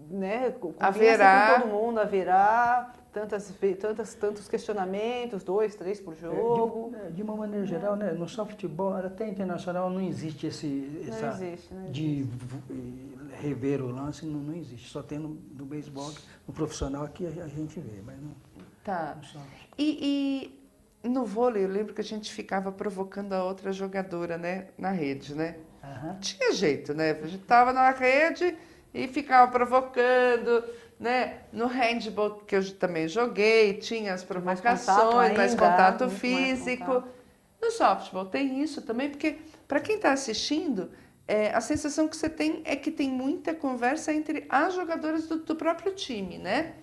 né, haverá com todo mundo, haverá tantos questionamentos, 2, 3 por jogo. De uma maneira geral, né, no softball, até internacional, não existe Não existe. de rever o lance, não existe. Só tem no beisebol, no profissional aqui a gente vê, mas não... Tá. E no vôlei, eu lembro que a gente ficava provocando a outra jogadora, né, na rede, né? Tinha jeito, né? A gente tava na rede e ficava provocando, né? No handball, que eu também joguei, tinha as provocações, mais contato físico. No softball tem isso também, porque para quem está assistindo, a sensação que você tem é que tem muita conversa entre as jogadoras do próprio time, né?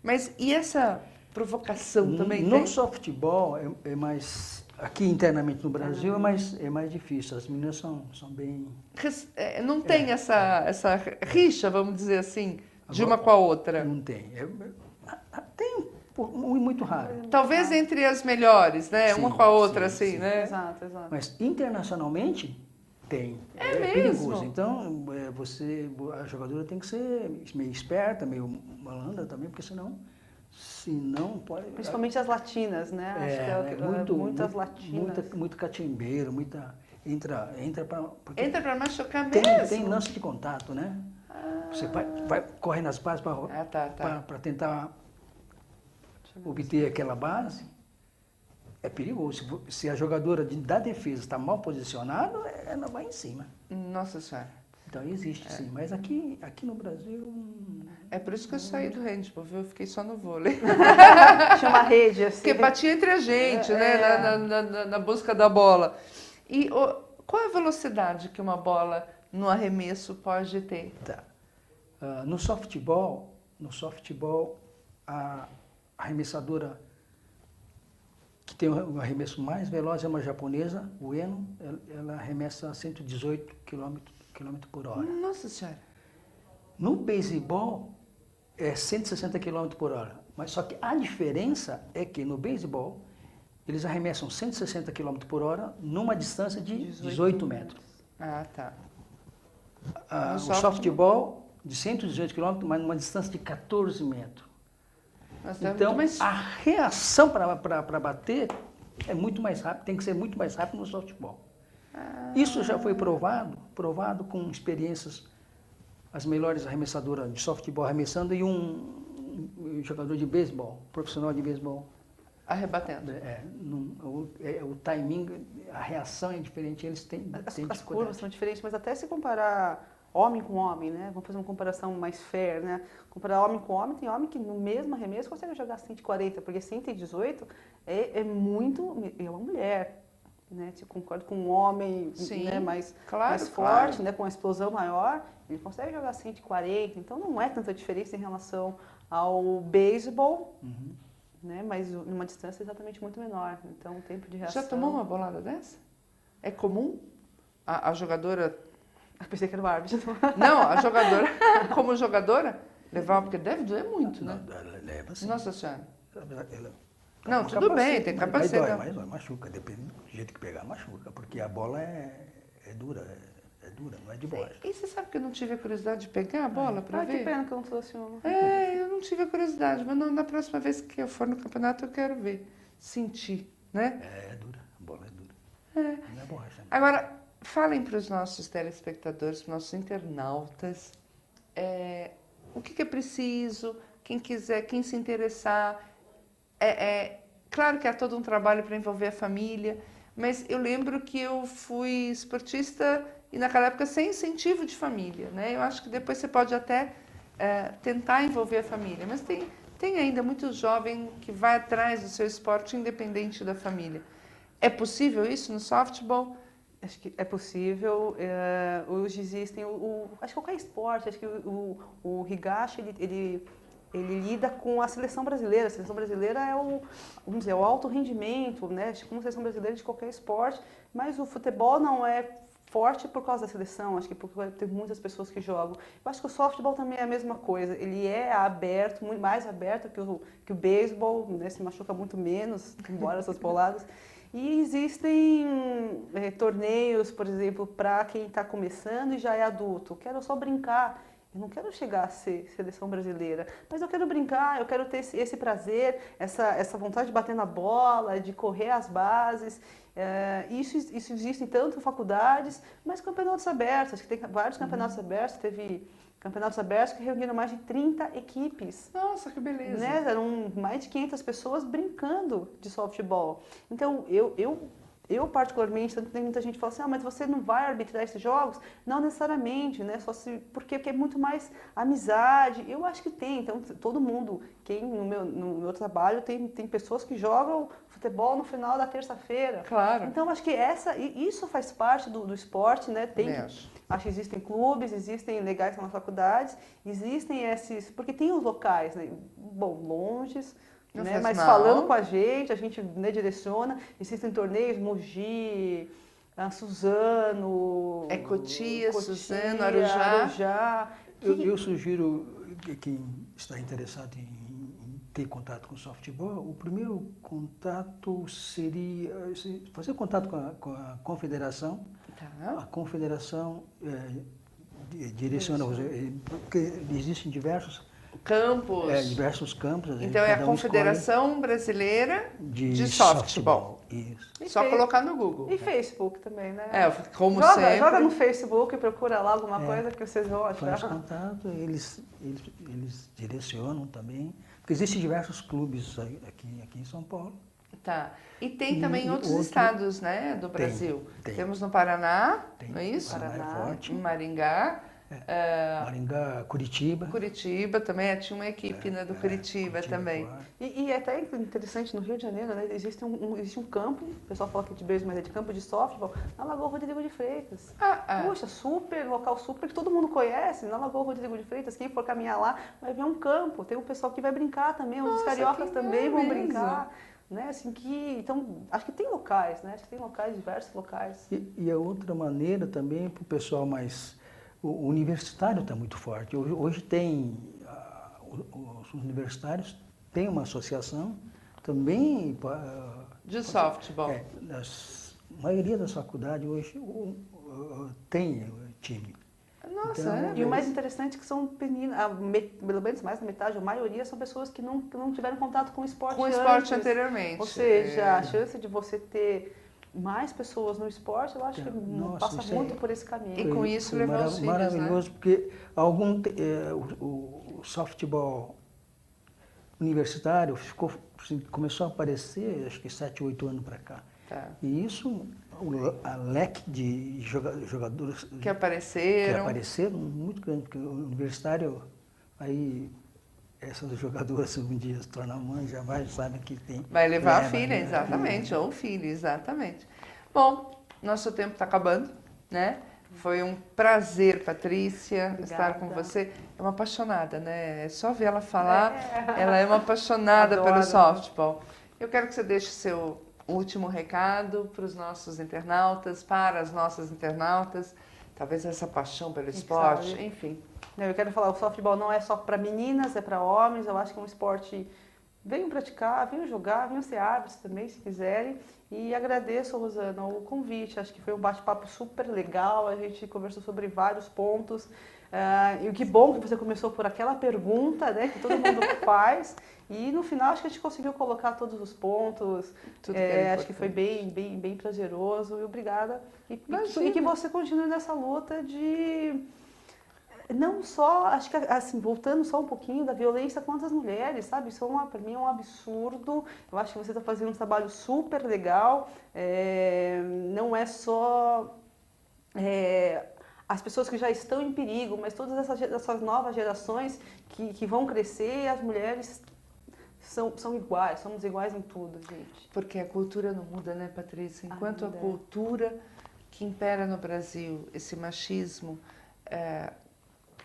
Mas e essa provocação também tem? No softball é mais... Aqui internamente no Brasil é mais difícil, as meninas são bem... Não tem essa rixa, vamos dizer assim, de uma com a outra? Não tem. Tem muito raro. Talvez entre as melhores, né? Sim, uma com a outra, sim, assim, sim. né? Exato. Mas internacionalmente tem. É mesmo? Perigoso. Então, a jogadora tem que ser meio esperta, meio malandra também, porque senão Se não, pode... Principalmente as latinas, né? Acho que muitas latinas. Muito catimbeiro, entra Entra para machucar tem mesmo? lance de contato, né? Você corre nas bases para tentar obter aquela base. É perigoso. Se a jogadora da defesa está mal posicionada, ela vai em cima. Nossa Senhora. Então existe sim, mas aqui no Brasil... É por isso que eu saí do handball, viu? Eu fiquei só no vôlei. Tinha uma rede assim. Porque batia entre a gente, né? Na busca da bola. E qual é a velocidade que uma bola no arremesso pode ter? Tá. No softball, a arremessadora que tem o arremesso mais veloz é uma japonesa, Ueno, ela arremessa 118 km por hora. Nossa Senhora. No beisebol é 160 km por hora, mas só que a diferença é que no beisebol eles arremessam 160 km por hora numa distância de 18 metros. Ah, tá. O softball de 118 km, mas numa distância de 14 metros. Nossa, Então, a reação para bater é muito mais rápida, tem que ser muito mais rápido no softball. Isso já foi provado com experiências, as melhores arremessadoras de softball arremessando e um jogador de beisebol, profissional de beisebol. Arrebatendo. O timing, a reação é diferente, eles têm As curvas são diferentes, mas até se comparar homem com homem, né? Vamos fazer uma comparação mais fair, né? Comparar homem com homem, tem homem que no mesmo arremesso consegue jogar 140, porque 118 é uma mulher, né? Se concorda com um homem, né? mais forte, né? Com uma explosão maior, ele consegue jogar 140, então não é tanta diferença em relação ao beisebol, né? Mas numa distância exatamente muito menor, então o tempo de reação... Já tomou uma bolada dessa? É comum a jogadora... Eu pensei que era o árbitro. Não, a jogadora, como jogadora, levar, porque deve doer muito, né? Ela leva sim. Nossa Senhora. Não, tudo bem, tem capacidade. Mas dói, machuca, depende do jeito que pegar, machuca, porque a bola é dura, não é de borracha. E você sabe que eu não tive a curiosidade de pegar a bola para ver? Que pena que eu não trouxe uma. Eu não tive a curiosidade, mas na próxima vez que eu for no campeonato eu quero ver, sentir, né? É dura, a bola é dura. Não é borracha. Né? Agora, falem para os nossos telespectadores, para os nossos internautas, o que é preciso, quem quiser, quem se interessar. Claro que há todo um trabalho para envolver a família, mas eu lembro que eu fui esportista e naquela época sem incentivo de família, né? Eu acho que depois você pode até tentar envolver a família, mas tem ainda muito jovem que vai atrás do seu esporte independente da família. É possível isso no softball? Acho que é possível. Hoje existem, acho que qualquer esporte, acho que o Higashi, ele lida com a seleção brasileira. A seleção brasileira é o alto rendimento, né? Como a seleção brasileira de qualquer esporte, mas o futebol não é forte por causa da seleção, acho que porque tem muitas pessoas que jogam. Eu acho que o softball também é a mesma coisa, ele é aberto, muito mais aberto que o beisebol, né? Se machuca muito menos, embora essas boladas. E existem torneios, por exemplo, para quem está começando e já é adulto. Quero só brincar. Eu não quero chegar a ser seleção brasileira, mas eu quero brincar, eu quero ter esse prazer, essa vontade de bater na bola, de correr as bases. Isso existe em tanto faculdades, mas campeonatos abertos. Acho que tem vários campeonatos abertos. Teve campeonatos abertos que reuniram mais de 30 equipes. Nossa, que beleza! Né? Eram mais de 500 pessoas brincando de softball. Então, eu particularmente, tanto tem muita gente que fala assim, mas você não vai arbitrar esses jogos? Não necessariamente, né? Porque é muito mais amizade. Eu acho que tem. Então, todo mundo, no meu trabalho, tem pessoas que jogam futebol no final da terça-feira. Claro. Então, acho que isso faz parte do esporte, né? Acho que existem clubes, existem legais nas faculdades, existem porque tem os locais, né? Bom, longes, né? Mas falando com a gente, né, direciona. Existem torneios, Mogi, Suzano... Cotia, Suzano, Arujá. Eu sugiro que quem está interessado em ter contato com o softball, o primeiro contato seria fazer contato com a confederação. Tá. A confederação direciona, porque existem diversos campos. Diversos campos. Então é a cada um Confederação Brasileira escolhe de Softball. Isso. E Só colocar no Google. E Facebook também, né? Como sempre. Joga no Facebook, procura lá alguma coisa que vocês vão achar. Faz contato, eles direcionam também. Porque existem diversos clubes aqui em São Paulo. Tá. E tem também E outros outro- estados, né, do Brasil. tem. Temos no Paraná, Tem. não é isso? Paraná é forte. Em Maringá. Maringá, Curitiba. Curitiba também, tinha uma equipe né, do Curitiba também. forte. E é até interessante, no Rio de Janeiro, né, existe um campo, o pessoal fala que é de beisebol, mas é de campo de softball, na Lagoa Rodrigo de Freitas. Poxa, local super, que todo mundo conhece, na Lagoa Rodrigo de Freitas, quem for caminhar lá vai ver um campo, tem um pessoal que vai brincar também, os Nossa, cariocas que também vão beleza. brincar. Né, assim então, acho que tem locais, né? Acho que tem locais, diversos locais. E a outra maneira também para o pessoal mais... O universitário está muito forte. Hoje tem... Os universitários têm uma associação também... De softball. A maioria das faculdades hoje tem time. Nossa, Então, E o mais interessante é que são meninas, pelo menos mais da metade, a maioria são pessoas que não tiveram contato com o esporte com o esporte antes. anteriormente. Ou seja, a chance de você ter mais pessoas no esporte, eu acho que passa isso muito por esse caminho. E com isso foi levar os filhos, maravilhoso, porque o softball universitário começou a aparecer, acho que 7, 8 anos para cá. Tá. E isso, a leque de jogadores Que apareceram. muito grande, porque o universitário, aí essas jogadoras um dia se tornam mães, jamais sabem que tem. Vai levar a filha, né? exatamente, ou o filho, exatamente. Bom, nosso tempo está acabando, né? Foi um prazer, Patrícia, Obrigada. estar com você. É uma apaixonada, né? É só ver ela falar, ela é uma apaixonada pelo Adoro. softball. Eu quero que você deixe seu último recado para os nossos internautas, para as nossas internautas, talvez essa paixão pelo esporte, sabe? enfim. Eu quero falar, o softball não é só para meninas, é para homens. Eu acho que é um esporte. Venham praticar, venham jogar, venham ser árbitros também, se quiserem. E agradeço, Rosana, o convite. Acho que foi um bate-papo super legal. A gente conversou sobre vários pontos. E que bom que você começou por aquela pergunta, né, que todo mundo faz. E no final acho que a gente conseguiu colocar todos os pontos. Tudo que era acho que foi bem prazeroso. E obrigada. E Imagina. que você continue nessa luta de... Não só, acho que assim, voltando só um pouquinho da violência contra as mulheres, sabe? Isso para mim é um absurdo. Eu acho que você está fazendo um trabalho super legal. Não é só as pessoas que já estão em perigo, mas todas essas novas gerações que vão crescer, as mulheres são iguais, somos iguais em tudo, gente. Porque a cultura não muda, né, Patrícia? Enquanto a Ainda. cultura que impera no Brasil, esse machismo,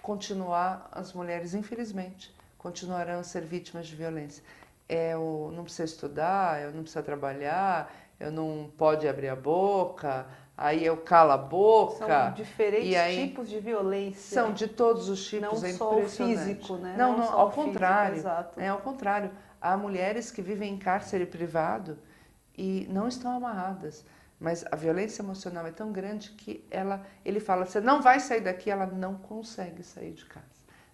continuar, as mulheres, infelizmente, continuarão a ser vítimas de violência. Eu não preciso estudar, eu não preciso trabalhar, eu não pode abrir a boca, aí eu calo a boca. São diferentes e aí, tipos de violência. São de todos os tipos, não é só o impressionante. físico, né? Não, só ao o físico, contrário. exato. Ao contrário. Há mulheres que vivem em cárcere privado e não estão amarradas. Mas a violência emocional é tão grande que ele fala, você não vai sair daqui, ela não consegue sair de casa.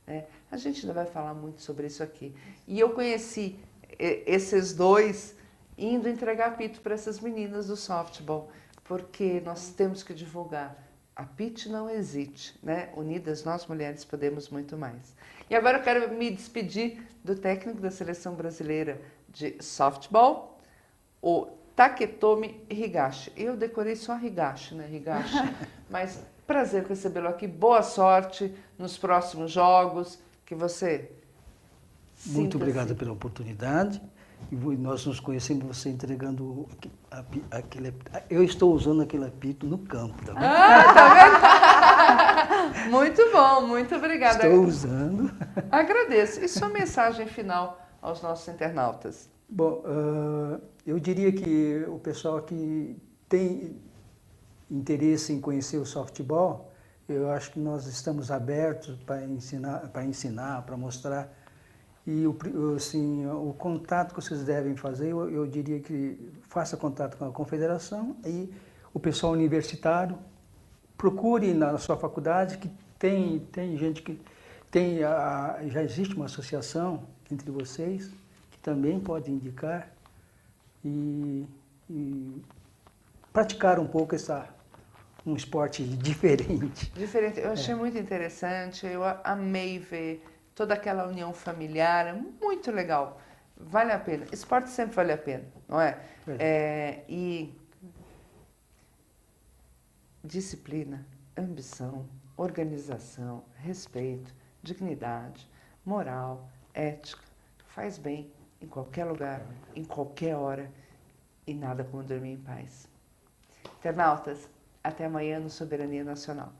Né? A gente ainda vai falar muito sobre isso aqui. E eu conheci esses dois indo entregar apito para essas meninas do softball, porque nós temos que divulgar. Apite não hesite, né? Unidas nós mulheres podemos muito mais. E agora eu quero me despedir do técnico da Seleção Brasileira de Softball, o Taketomi Higashi. Eu decorei só Higashi, né? Higashi. Mas prazer recebê-lo aqui. Boa sorte nos próximos jogos. Que você Muito obrigado sinta-se. pela oportunidade. E nós nos conhecemos você entregando aquele... Eu estou usando aquele apito no campo, tá vendo? Tá vendo? Muito bom, muito obrigada. Estou usando. Agradeço. E sua mensagem final aos nossos internautas? Bom, eu diria que o pessoal que tem interesse em conhecer o softball, eu acho que nós estamos abertos para ensinar, para mostrar. E assim, o contato que vocês devem fazer, eu diria que faça contato com a confederação e o pessoal universitário, procure na sua faculdade, que tem gente que já existe uma associação entre vocês que também pode indicar e praticar um pouco um esporte diferente. Diferente. Eu achei muito interessante, eu amei ver toda aquela união familiar, é muito legal. Vale a pena. Esporte sempre vale a pena, não é? E disciplina, ambição, organização, respeito, dignidade, moral, ética, faz bem em qualquer lugar, em qualquer hora e nada como dormir em paz. Internautas, até amanhã no Soberania Nacional.